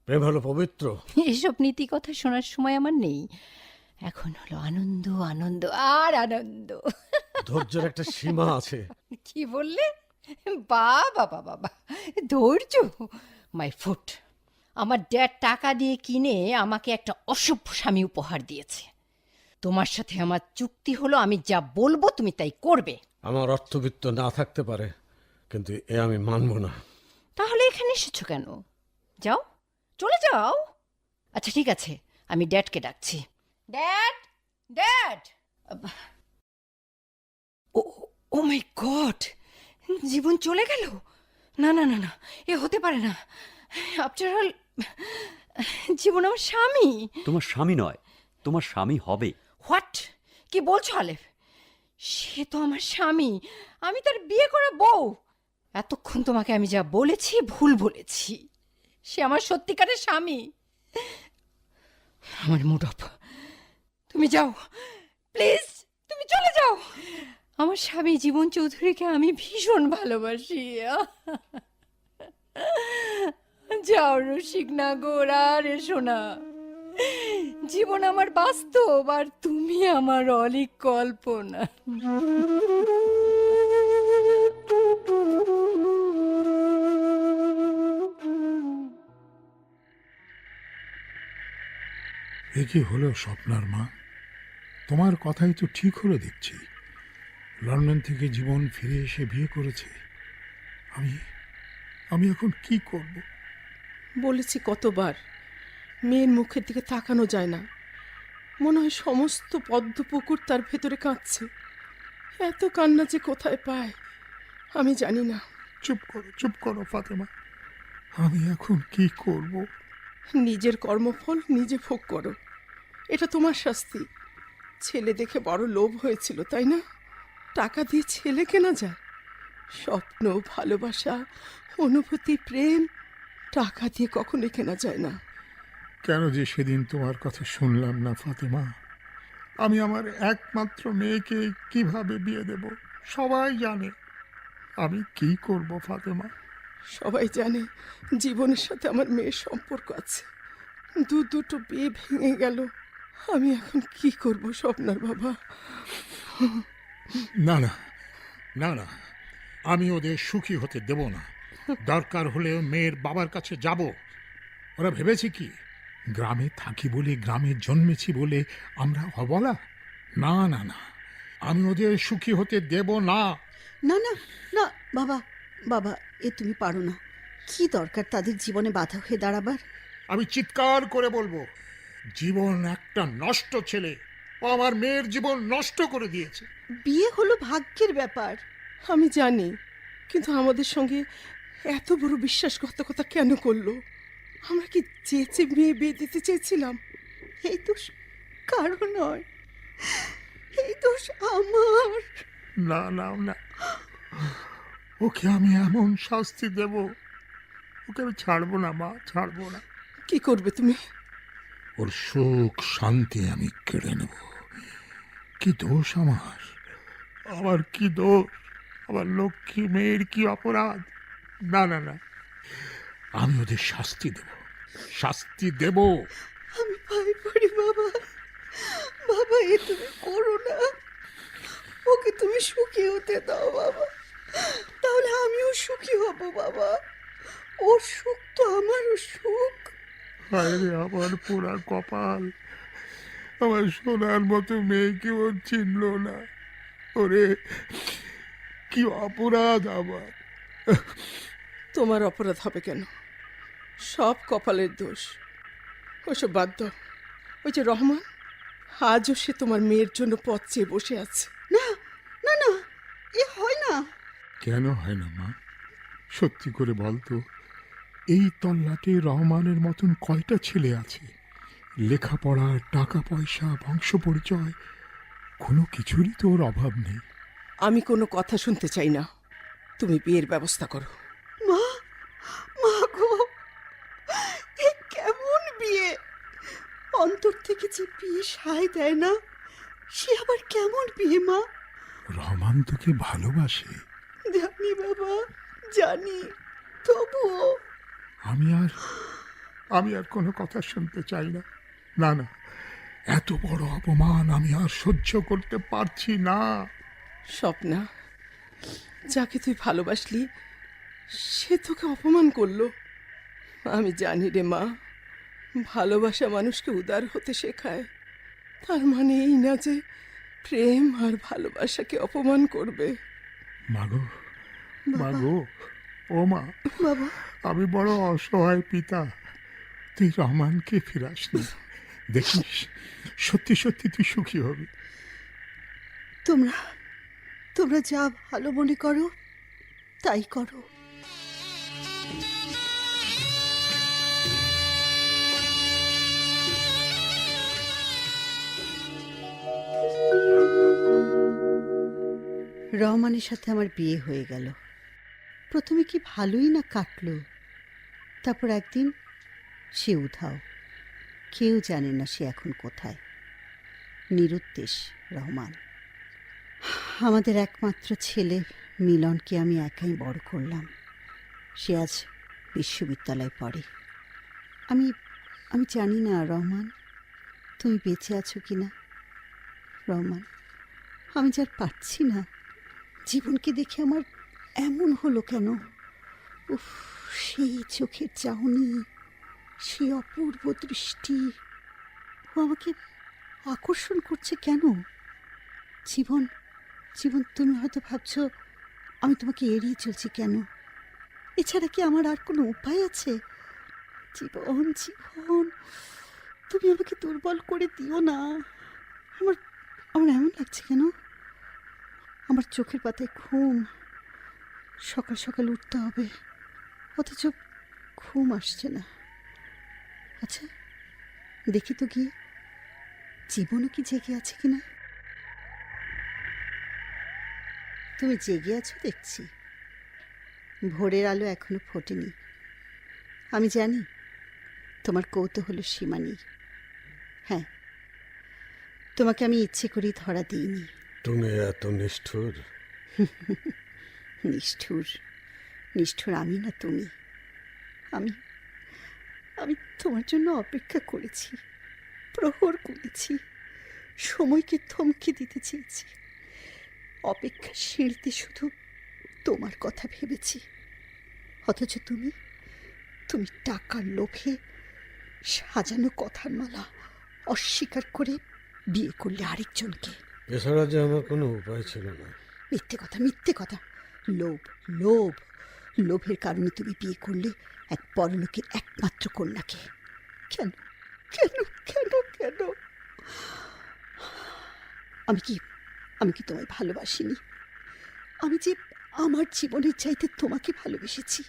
প্রেম হলো পবিত্র। এসব নীতি কথা শোনার সময় আমার নেই। এখন হলো আনন্দ, আনন্দ আর আনন্দ। ধৈর্যের একটা সীমা আছে। কি বললে? বাবা বাবা, ধৈর্য মাই ফুট। আমার ড্যাড টাকা দিয়ে কিনে আমাকে একটা অসভ্য স্বামী উপহার দিয়েছে। তোমার সাথে আমার চুক্তি হলো, আমি যা বলবো তুমি তাই করবে। আমার অর্থবিত্ত না থাকতে পারে, কিন্তু এ আমি মানব না। তাহলে এখানে এসেছো কেন? যাও, চলে যাও। আচ্ছা ঠিক আছে, আমি ড্যাডকে ডাকছি। Dad, dad. Oh oh my God, জীবন চলে গেল? না না না না, এ হতে পারে না। আফটার অল জীবন আমার স্বামী। তোমার স্বামী নয়, তোমার স্বামী হবে। হোয়াট? কি বলছো আলেফ? সে তো আমার স্বামী, আমি তার বিয়ে করা বউ। এতক্ষণ তোমাকে আমি যা বলেছি ভুল বলেছি। সে আমার সত্যিকারের স্বামী। আমার মুড অফ। তুমি যাও প্লিজ, তুমি চলে যাও। আমার স্বামী জীবন চৌধুরীকে আমি ভীষণ ভালোবাসি। যাও রসিক নাগর, আর এসো না। জীবন আমার বাস্তব, আর তুমি আমার অলিক কল্পনা। এ কি হলো স্বপ্নার মা? তোমার কথাই তো ঠিক হলো দেখছি। লন্ডন থেকে জীবন ফিরে এসে বিয়ে করেছে। আমি আমি এখন কি করব? বলেছি কতবার, মেয়ের মুখের দিকে তাকানো যায় না। মনে হয় সমস্ত পদ্ম পুকুর তার ভেতরে কাঁদছে। এত কান্না যে কোথায় পায় আমি জানি না। চুপ করো ফাতেমা। আমি এখন কি করব? নিজের কর্মফল নিজে ভোগ করো, এটা তোমার শাস্তি। ছেলে দেখে বড় লোভ হয়েছিল তাই না? টাকা দিয়ে ছেলে কেনা যায়? স্বপ্ন, ভালোবাসা, অনুভূতি, প্রেম টাকা দিয়ে কখনোই কেনা যায় না। কেন যে সেদিন তোমার কথা শুনলাম না ফাতেমা? আমি আমার একমাত্র মেয়েকে কিভাবে বিয়ে দেব? সবাই জানে। আমি কি করব ফাতেমা? সবাই জানে জীবনের সাথে আমার মেয়ের সম্পর্ক আছে। দুটো বিয়ে ভেঙে গেল। আমি এখন কি করব স্বপ্নার বাবা? না না না না, আমি ওদের সুখী হতে দেব না। দরকার হলেও মেয়ের বাবার কাছে যাব। ওরা ভেবেছে কি গ্রামে থাকি বলে, গ্রামে জন্মেছি বলে আমরা অবলা? না না না, আমি ওদের সুখী হতে দেব না। না না না বাবা, বাবা এ তুমি পারো না। কি দরকার তাদের জীবনে বাধা হয়ে দাঁড়াবার? আমি চিৎকার করে বলবো, জীবন একটা নষ্ট ছেলে। ও আমার মেয়ের জীবন নষ্ট করে দিয়েছে। বিয়ে হলো ভাগ্যের ব্যাপার। আমি জানি, কিন্তু আমাদের সঙ্গে এত বড় বিশ্বাসঘাতকতা কেন করলো? আমরা কি চেয়েছে মেয়ে বিয়ে দিতে চেয়েছিলাম? এই দোষ কারো নয়, এই দোষ আমার। না না না, ওকে আমি এমন শাস্তি দেব, ওকে আমি ছাড়বো না মা, ছাড়বো না। কি করবে তুমি? ওর সুখ শান্তি আমি কেড়ে নেব। কি দোষ আমার? আমার কি দোষ? আমার লক্ষ্মী মেয়ের কি অপরাধ? না না না, আমি ওদের শাস্তি দেব, শাস্তি দেব। আমি ভয় পড়ি বাবা। বাবা এ তুমি করো না, ওকে তুমি সুখী হতে দাও বাবা, তাহলে আমিও সুখী হব বাবা। ওর সুখ তো আমারও সুখ। হায় রে আমার পোড়া কপাল, আমার সোনার মতো মেয়েকে ও চিনল না। ওরে কি অপরাধ আমার! তোমার অপরাধ হবে কেন? সব কপালের দোষ। ওসব বাদ দাও। ওই যে রহমান, আজও সে তোমার মেয়ের জন্য পথ চেয়ে বসে আছে। না না না, এ হয় না। কেন হয় না মা? সত্যি করে বলতো, এই তল্লাটে রহমানের মতন কয়টা ছেলে আছে? লেখাপড়া, টাকা পয়সা, বংশ পরিচয়, কোনো কিছুরই তো ওর অভাব নেই। আমি কোনো কথা শুনতে চাই না। তুমি বিয়ের ব্যবস্থা করো। মা, মা গো, এ কেমন বিয়ে? অন্তর থেকে যে বিয়ে সায় দেয় না, সে আবার কেমন বিয়ে মা? রহমান তোকে ভালোবাসে। জানি বাবা, জানি, তবুও। আমি আর কোনো কথা শুনতে চাই না। না না, এত বড় অপমান আমি আর সহ্য করতে পারছি না। স্বপ্না, যাকে তুই ভালোবাসলি সে তোকে অপমান করলো। আমি জানি রে মা, ভালোবাসা মানুষকে উদার হতে শেখায়। তার মানে এই না যে প্রেম আর ভালোবাসাকে অপমান করবে। মাগো, মাগো, ও মা, বাবা, আমি বড় অসহায় পিতা। তুই রহমানকে ফিরাসনি, দেখিস সত্যি সত্যি তুই সুখী হবি। তোমরা তোমরা যা ভালো মনে করো তাই করো। রহমানের সাথে আমার বিয়ে হয়ে গেল। প্রথমে কি ভালোই না কাটলো, তারপর একদিন সে উধাও। কেউ জানে না সে এখন কোথায়। নিরুদ্দেশ রহমান। আমাদের একমাত্র ছেলে মিলনকে আমি একাই বড় করলাম। সে আজ বিশ্ববিদ্যালয়ে পড়ে। আমি আমি জানি না রহমান, তুমি বেঁচে আছো কি না। রহমান, আমি যার পারছি না। জীবনকে দেখে আমার এমন হলো কেন? উফ, সেই চোখের চাহনি, সেই অপূর্ব দৃষ্টি, ও আমাকে আকর্ষণ করছে কেন? জীবন, জীবন, তুমি হয়তো ভাবছো আমি তোমাকে এড়িয়ে চলছি কেন। এছাড়া কি আমার আর কোনো উপায় আছে? জীবন, জীবন, তুমি আমাকে দুর্বল করে দিও না। আমার আমার এমন লাগছে কেন? আমার চোখের পাতায় ঘুম। সকাল সকাল উঠতে হবে, অথচ ঘুম আসছে না। আচ্ছা, দেখি তো গিয়ে জীবনও কি জেগে আছে কিনা। তুমি জেগে আছো দেখছি। ভোরের আলো এখনো ফোটেনি। আমি জানি তোমার কৌতূহলের সীমা নেই। হ্যাঁ, তোমাকে আমি ইচ্ছে করেই ধরা দিইনি। তুমি এত নিষ্ঠুর? নিষ্ঠুর? নিষ্ঠুর আমি না তুমি। আমি আমি তোমার জন্য অপেক্ষা করেছি, প্রহর করেছি, সময়কে থমকে দিতে চেয়েছি। অপেক্ষা সিঁড়িতে শুধু তোমার কথা ভেবেছি। অথচ তুমি তুমি টাকার লোভে সাজানো কথার মালা অস্বীকার করে বিয়ে করলে আরেকজনকে। এছাড়া যে আমার কোনো উপায় ছিল না। মিথ্যে কথা, মিথ্যে কথা। লোভ, লোভ, লোভের কারণে তুমি বিয়ে করলে এক পরলোকের একমাত্র কন্যাকে। কেন, কেন, কেন, কেন? আমি কি তোমায় ভালোবাসিনি? আমি যে আমার জীবনের চাইতে তোমাকে ভালোবেসেছি।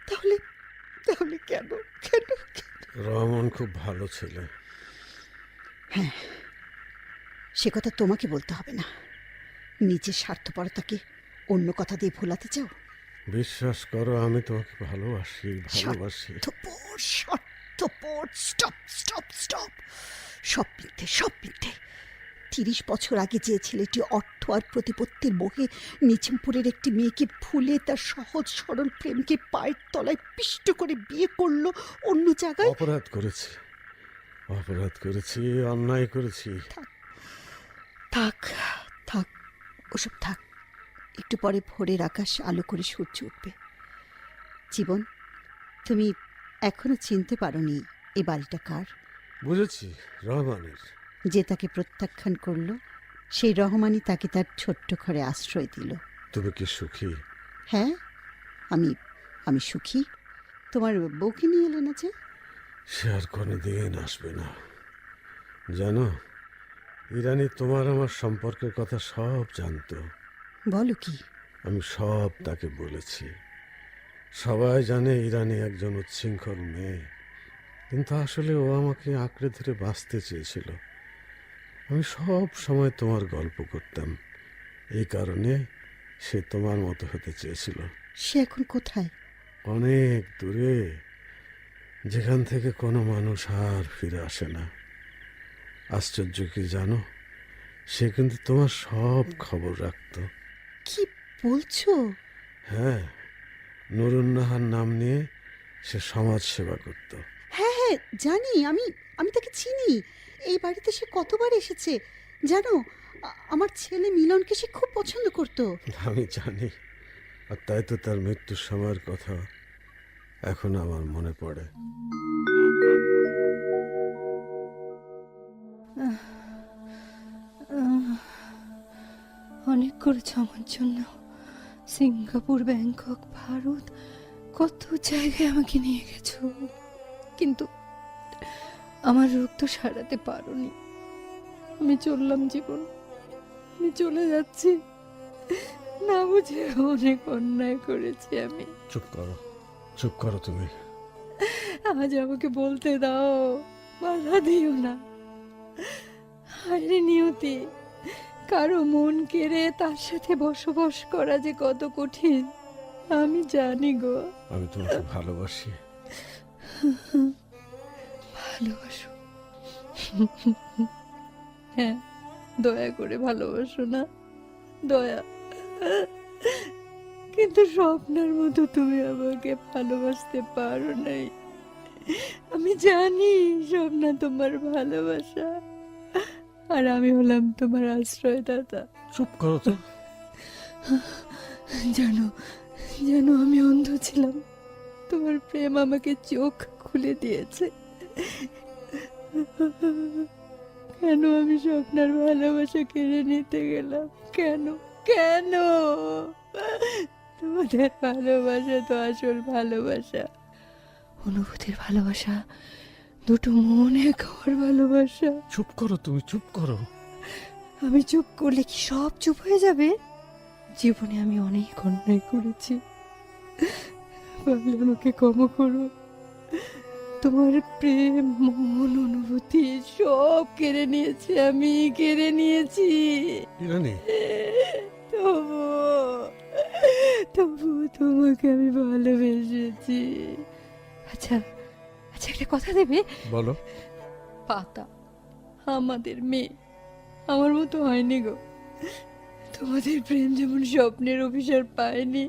তাহলে তাহলে কেন, কেন, কেন? রহমান খুব ভালো ছেলে। হ্যাঁ, সে কথা তোমাকে বলতে হবে না। নিজের স্বার্থপরতাকে অন্য কথা দিয়ে ভোলাতে চাও। বিশ্বাস করো, আমি তোমাকে ভালোবাসি, ভালোবাসি। স্বার্থপর, স্বার্থপর। Stop, stop, stop. সব মিথ্যে, সব মিথ্যে। 30 বছর আগে যে ছেলেটি অর্থ আর প্রতিপত্তির মোহে নিঝিমপুরের একটি মেয়েকে ভুলে তার সহজ সরল প্রেমকে পায়ের তলায় পিষ্ট করে বিয়ে করলো অন্য জায়গায়। অপরাধ করেছি, অপরাধ করেছি, অন্যায় করেছি। থাক, থাক, ওসব থাক। একটু পরে ভোরের আকাশ আলো করে সূর্য উঠবে। জীবন, তুমি এখনো চিনতে পারোনি এই বাড়িটা কার? বুঝেছি, রহমানের। যে তাকে প্রত্যাখ্যান করলো, সেই রহমানই তাকে তার ছোট্ট ঘরে আশ্রয় দিল। তুমি কি সুখী? হ্যাঁ, আমি আমি সুখী। তোমার বউকে নিয়ে এলে না যে? সে আর কোনোদিন আসবে না। জানো, ইরানি তোমার আমার সম্পর্কের কথা সব জানতো। বলো কি? আমি সব তাকে বলেছি। সবাই জানে ইরানি একজন উচ্ছৃঙ্খল মেয়ে, কিন্তু আসলে ও আমাকে আঁকড়ে ধরে বাঁচতে চেয়েছিল। আমি সব সময় তোমার গল্প করতাম, এই কারণে সে তোমার মতো হতে চেয়েছিল। সে এখন কোথায়? অনেক দূরে, যেখান থেকে কোনো মানুষ আর ফিরে আসে না। আশ্চর্য কি জানো, সে কিন্তু তোমার সব খবর রাখতো। কি বলছো? হ্যাঁ, নুরুন্নাহার নাম নিয়ে সে সমাজ সেবা করত। হ্যাঁ হ্যাঁ, জানি। আমি আমি তাকে চিনি। এই বাড়িতে সে কতবার এসেছে জানো। আমার ছেলে মিলনকে সে খুব পছন্দ করত। আমি জানি, আর তাই তো তার মৃত্যুর সময়ের কথা এখন আমার মনে পড়ে। অনেক করেছ আমার জন্য। সিঙ্গাপুর, ব্যাংকক, ভারত, কত জায়গায় আমাকে নিয়ে গেছো, কিন্তু আমার রোগ তো সারাতে পারোনি। আমি চললাম জীবন, আমি চলে যাচ্ছি। না বুঝে অনেক অন্যায় করেছি আমি। চুপ করো, চুপ করো তুমি। আজ আমাকে বলতে দাও, বাধা দিও না। হায়রে নিয়তি, কারো মন কেড়ে তার সাথে বসবাস করা যে কত কঠিন আমি জানি গো। আমি তোমাকে ভালোবাসি। ভালোবাসো? হ্যাঁ, দয়া করে ভালোবাসো না? দয়া। কিন্তু স্বপ্নের মতো তুমি আমাকে ভালোবাসতে পারো নাই। আমি জানি স্বপ্না তোমার ভালোবাসা, আর আমি হলাম তোমার আশ্রয়দাতা। চুপ করো তো। জানো জানো, আমি অন্ধ ছিলাম, তোমার প্রেম আমাকে চোখ খুলে দিয়েছে। কেন আমি স্বপ্নার ভালোবাসা কেড়ে নিতে গেলাম? কেন কেন? তোমাদের ভালোবাসা তো আসল ভালোবাসা, অনুভূতির ভালোবাসা, দুটো মন এক হওয়ার ভালোবাসা। চুপ করো তুমি, চুপ করো। আমি চুপ করলে কি সব চুপ হয়ে যাবে? জীবনে আমি অনেক অন্যায় করেছি, পারলে আমাকে ক্ষমা করো। তোমার প্রেম, মন, অনুভূতি সব কেড়ে নিয়েছি আমি, কেড়ে নিয়েছি। ইরানি, তবু তোমাকে আমি ভালোবেসেছি। আচ্ছা আচ্ছা, একটা কথা দেবে? বলো। পাতা আমাদের মেয়ে আমার মতো হয়নি গো। তোমাদের প্রেম যেমন স্বপ্নের অভিশাপ পায়নি,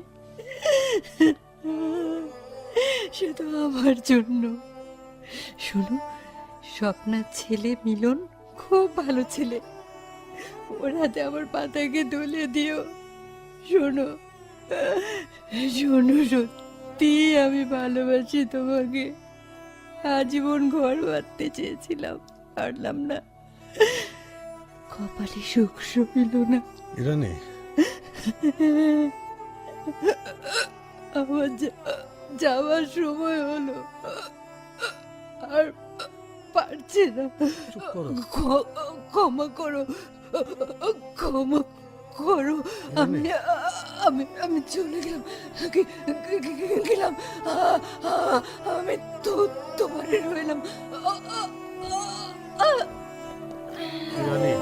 সে তো আমার জন্য। শোনো, স্বপ্নার ছেলে মিলন খুব ভালো ছেলে, ওর হাতে আমার পাতাকে তুলে দিও। শোনো শোনো, সত্যি আমি ভালোবাসি তোমাকে। আজীবন ঘর বাঁধতে চেয়েছিলাম, পারলাম না, কপালে সুখ সইল না। ইরানি, আমার যাওয়ার সময় হলো, আর পারছি না। ক্ষমা করো, ক্ষমা করো। আমি আমি আমি চলে গেলাম, গেলাম। আমি তো তোমার রইলাম। ইরানি।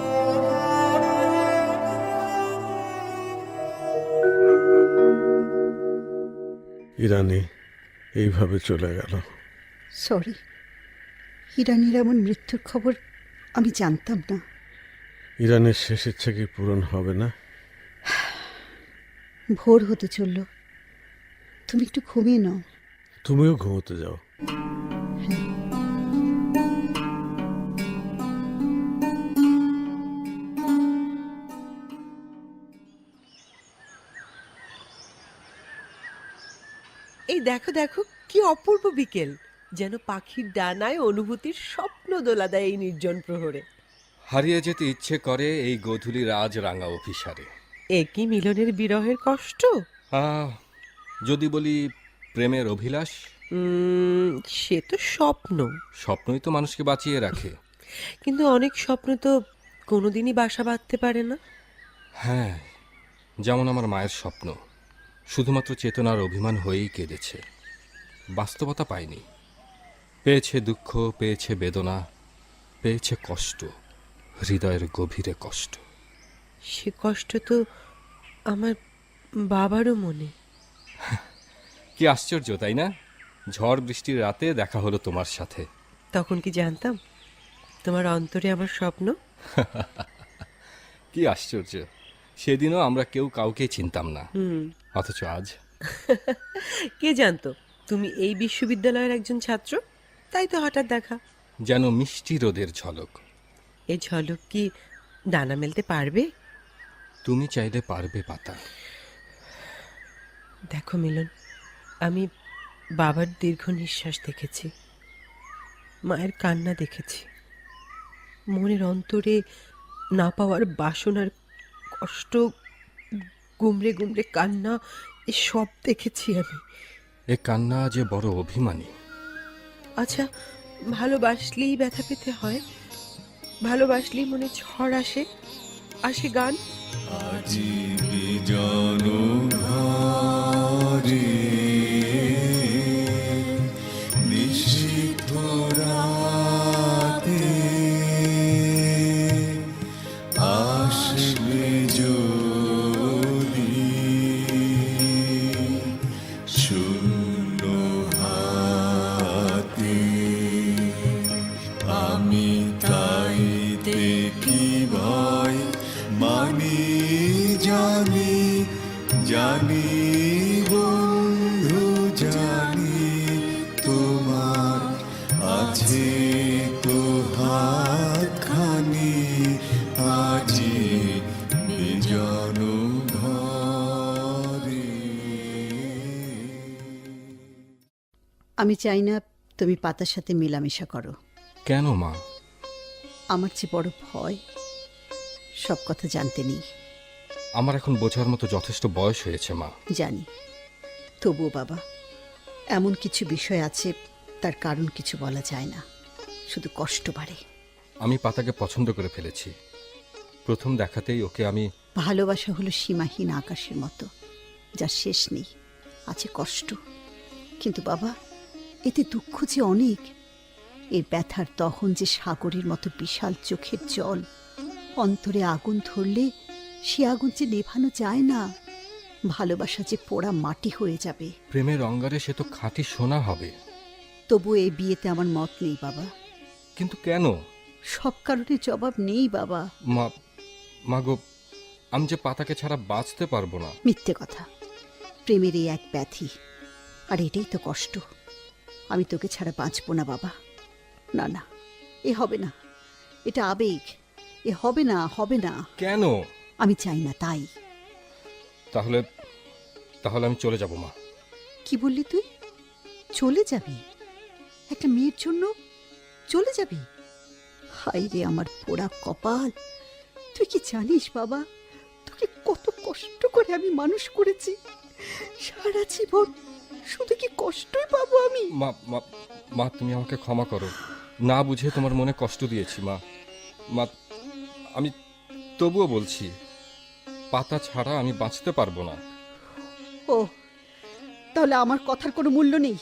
ইরানি এইভাবে চলে গেল। সরি, ইরানির এমন মৃত্যুর খবর আমি জানতাম না। ইরানের শেষ ইচ্ছা কি পূরণ হবে না? ভোর হতে চলল, তুমি একটু ঘুমিয়ে নাও। তুমিও ঘুমোতে যাও। এই এই দেখো দেখো কি অপূর্ব বিকেল, যেন পাখির ডানায় অনুভূতির স্বপ্ন দোলা দেয় এই নির্জন প্রহরে। হারিয়ে যেতে ইচ্ছে করে এই গোধূলি রাজ রাঙা অফিসারে। এ কি মিলনের বিরহের কষ্ট? যদি বলি প্রেমের অভিলাষ, সে তো স্বপ্ন। স্বপ্নই তো মানুষকে বাঁচিয়ে রাখে। কিন্তু অনেক স্বপ্ন তো কোনোদিনই বাসা বাঁধতে পারে না। হ্যাঁ, যেমন আমার মায়ের স্বপ্ন শুধুমাত্র চেতনার অভিমান হয়েই কেঁদেছে, বাস্তবতা পায়নি। পেয়েছে দুঃখ, পেয়েছে বেদনা, পেয়েছে কষ্ট, হৃদয়ের গভীরে কষ্ট। সে কষ্ট তো আমার বাবারও মনে। কি আশ্চর্য তাই না? ঝড় বৃষ্টির রাতে দেখা হলো তোমার সাথে। তখন কি জানতাম তোমার অন্তরে আমার স্বপ্ন? কি আশ্চর্য, সেদিনও আমরা কেউ কাউকে চিনতাম না, অথচ আজ কে জানতো তুমি এই বিশ্ববিদ্যালয়ের একজন ছাত্র? তাই তো হঠাৎ দেখা। যেন মিষ্টি রোদের ঝলক। এই ঝলক কি ডানা মেলতে পারবে? তুমি চাইলে পারবে পাতা। দেখো মিলন, আমি বাবার দীর্ঘ নিঃশ্বাস দেখেছি, মায়ের কান্না দেখেছি, মনের অন্তরে না পাওয়ার বাসনার কষ্ট, গুমড়ে গুমড়ে কান্না, সব দেখেছি আমি। এ কান্না যে বড় অভিমানী। আচ্ছা, ভালোবাসলেই ব্যথা পেতে হয়? ভালোবাসলেই মনে ঝড় আসে, আসে গান? আজি বিজন ঘরে নিশীথ রাতে আসবে যদি শূন্য হাতে, আমি তাই দেখি ভয় মানি জানি, জানি বন্ধু জানি, তোমার আছে তো হাতখানি আজি বিজন ঘরে। আমি চাই না তুমি পাতার সাথে মেলামেশা করো। কেন মা? আমার যে বড় ভয়, সব কথা জানতে নেই। আমার এখন বোঝার মতো যথেষ্ট বয়স হয়েছে মা। জানি, তবুও বাবা, এমন কিছু বিষয় আছে তার কারণ কিছু বলা যায় না, শুধু কষ্ট বাড়ে। আমি পাতাকে পছন্দ করে ফেলেছি। প্রথম দেখাতেই ওকে আমি। ভালোবাসা হলো সীমাহীন আকাশের মতো, যার শেষ নেই, আছে কষ্ট। কিন্তু বাবা, এতে দুঃখ যে অনেক। এর ব্যথার দহন যে সাগরের মতো বিশাল চোখের জল, অন্তরে আগুন ধরলে সে আগুন যে নেভানো যায় না। ভালোবাসা যে পোড়া মাটি হয়ে যাবে। প্রেমের অঙ্গারে সে তো খাঁটি সোনা হবে। তবু এই বিয়েতে আমার মত নেই বাবা। কিন্তু কেন? সব কারণে জবাব নেই বাবা। মা গো, আমি যে পাতাকে ছাড়া বাঁচতে পারবো না। মিথ্যে কথা। প্রেমের এই এক ব্যাধি, আর এটাই তো কষ্ট। আমি তোকে ছাড়া বাঁচবো না বাবা। না না, এ হবে না, এটা আবেগ, এ হবে না, হবে না। কেন? আমি চাই না, তাই। তাহলে তাহলে আমি চলে যাব মা। কি বললি তুই? চলে যাবি? একটা মেয়ের জন্য চলে যাবি? হায় রে আমার পোড়া কপাল! তুই কি জানিস বাবা, তোকে কত কষ্ট করে আমি মানুষ করেছি। সারা জীবন শুধু কি কষ্টই পাবো আমি? মা মা মা, তুমি আমাকে ক্ষমা করো, না বুঝে তোমার মনে কষ্ট দিয়েছি মা। মা, আমি তবুও বলছি, পাতা ছাড়া আমি বাঁচতে পারবো না। ও, তাহলে আমার কথার কোনো মূল্য নেই?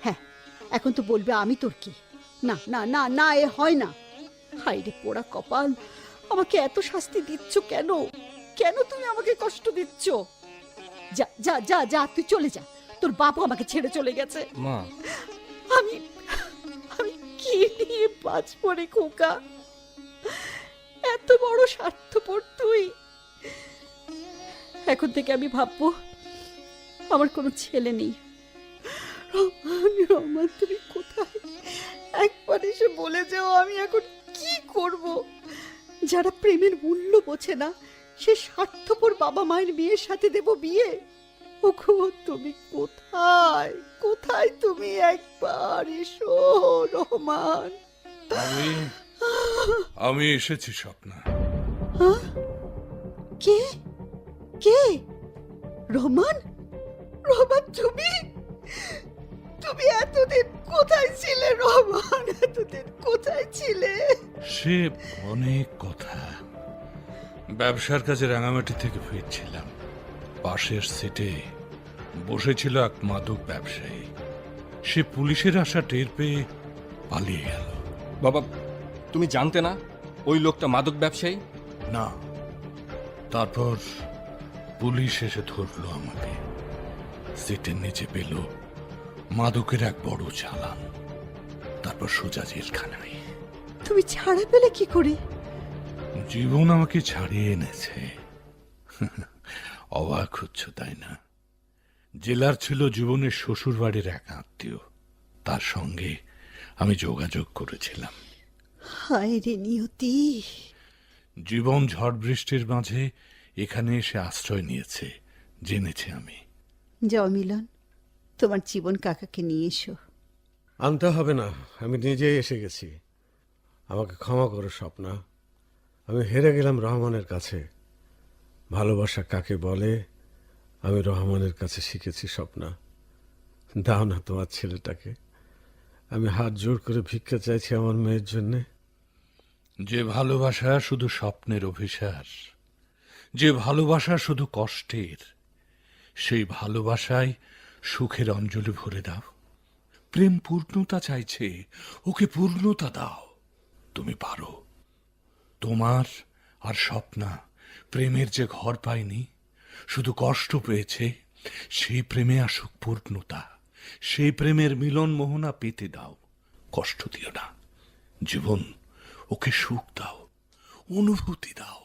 হ্যাঁ, এখন তো বলবে আমি তোর কি? না না না না, এ হয় না। হায় রে পোড়া কপাল, আমাকে এত শাস্তি দিচ্ছ কেন? কেন তুমি আমাকে কষ্ট দিচ্ছ? যা যা যা যা, তুই চলে যা। তোর বাবা আমাকে ছেড়ে চলে গেছে। মা, আমি আমি কি নিয়ে বাঁচবো রে খোকা? এত বড় স্বার্থপর তুই। এখন থেকে আমি ভাববো আমার কোনো ছেলে নেই। রহমান, তুমি কোথায়? একবার এসে বলে যাও, আমি এখন কি করব? যারা প্রেমের মূল্য বোঝে না, সে স্বার্থপর বাবা মায়ের মেয়ের সাথে দেব বিয়ে? ওগো তুমি কোথায় কোথায় তুমি একবার এসো রহমান। আমি এসেছি স্বপ্না। কে কে? রহমান? রহমান তুমি তুমি এতদিন কোথায় ছিলে রহমান? এতদিন কোথায় ছিলে? সে অনেক কথা। ব্যবসার কাজে রাঙামাটি থেকে ফিরছিলাম। পাশের সিটে বসেছিল এক মাদক ব্যবসায়ী। সে পুলিশের আশা টের পেয়ে পালিয়ে গেল। বাবা, তুমি জানতে না ওই লোকটা মাদক ব্যবসায়ী? না, তারপর পুলিশ এসে ধরলো আমাকে। সিটের নিচে পেল মাদকের এক বড় চালান। তারপর সোজা জেলখানায়। তুমি ছাড়া পেলে কি করে? জীবন আমাকে ছাড়িয়ে এনেছে। অবাক হচ্ছ তাই না? জেলার ছিল জীবনের শ্বশুর বাড়ির এক আত্মীয়, তার সঙ্গে আমি যোগাযোগ করেছিলাম। হায় রে নিয়তি। জীবন ঝড় বৃষ্টির মাঝে এখানে এসে আশ্রয় নিয়েছে জেনেছি আমি। যাও মিলন, তোমার জীবন কাকাকে নিয়ে এসো। আনতে হবে না, আমি নিজেই এসে গেছি। আমাকে ক্ষমা করো স্বপ্না, আমি হেরে গেলাম রহমানের কাছে। ভালোবাসা কাকে বলে আমি রহমানের কাছে শিখেছি স্বপ্না। দাও না তোমার ছেলেটাকে, আমি হাত জোড় করে ভিক্ষা চাইছি আমার মেয়ের জন্যে। যে ভালোবাসা শুধু স্বপ্নের অভিসার, যে ভালোবাসা শুধু কষ্টের, সেই ভালোবাসায় সুখের অঞ্জলি ভরে দাও। প্রেম পূর্ণতা চাইছে, ওকে পূর্ণতা দাও। তুমি পারো। তোমার আর স্বপ্না প্রেমের যে ঘর পায়নি, শুধু কষ্ট পেয়েছে, সেই প্রেমে আসুক পূর্ণতা। সেই প্রেমের মিলন মোহনা পেতে দাও। কষ্ট দিও না। জীবন, ওকে সুখ দাও, অনুভূতি দাও।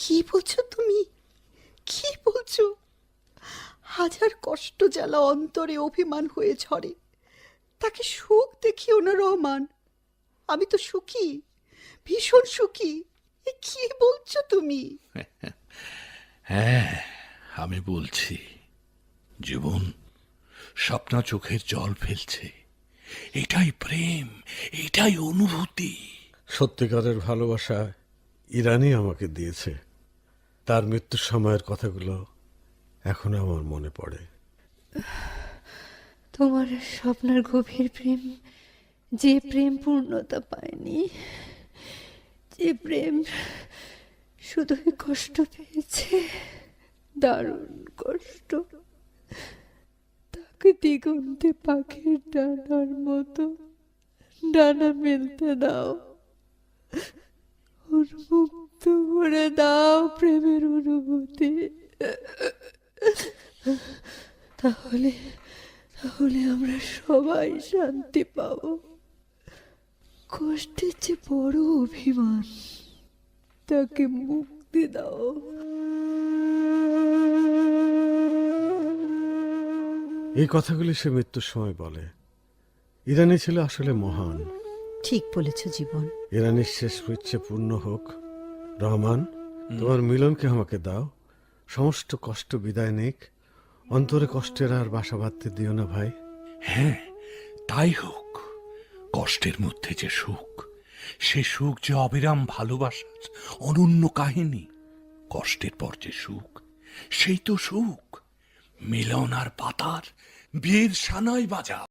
কি বলছো তুমি? কি বলছো? হাজার কষ্ট জ্বালা অন্তরে অভিমান হয়ে ঝরে, তাকে সুখ দেখিও না রহমান। আমি তো সুখী, ভীষণ সুখী। এ কি বলছো তুমি? হ্যাঁ, আমি বলছি। জীবন, স্বপ্না চোখের জল ফেলছে। এটাই প্রেম, এটাই অনুভূতি। সত্যিকারের ভালোবাসা ইরানি আমাকে দিয়েছে। তার মৃত্যুর সময়ের কথাগুলো এখন আমার মনে পড়ে। তোমার স্বপ্নের গভীর প্রেম, যে প্রেম পূর্ণতা পায়নি, যে প্রেম শুধুই কষ্ট পেয়েছে, দারুণ কষ্ট, তাকে দিগন্তে পাখির ডানার মতো ডানা মেলতে দাও। উন্মুক্ত করে দাও প্রেমের অনুভূতি। তাহলে তাহলে আমরা সবাই শান্তি পাব। কষ্টের যে বড় অভিমান, তাকে মুক্তি দাও। এই কথাগুলি সে মৃত্যুর সময় বলে। ইরানি ছিল আসলে মহান। ঠিক বলেছ জীবন। ইরানির শেষ ইচ্ছে পূর্ণ হোক। রহমান, তোমার মিলনকে আমাকে দাও। সমস্ত কষ্ট বিদায় নিক। অন্তরে কষ্টের আর বাসা বাঁধতে দিও না ভাই। হ্যাঁ, তাই হোক। কষ্টের মধ্যে যে সুখ, সে সুখ যে অবিরাম ভালোবাসার অনন্য কাহিনী। কষ্টের পর যে সুখ, সেই তো সুখ। মিলন আর পাতার বিয়ের সানাই বাজাও।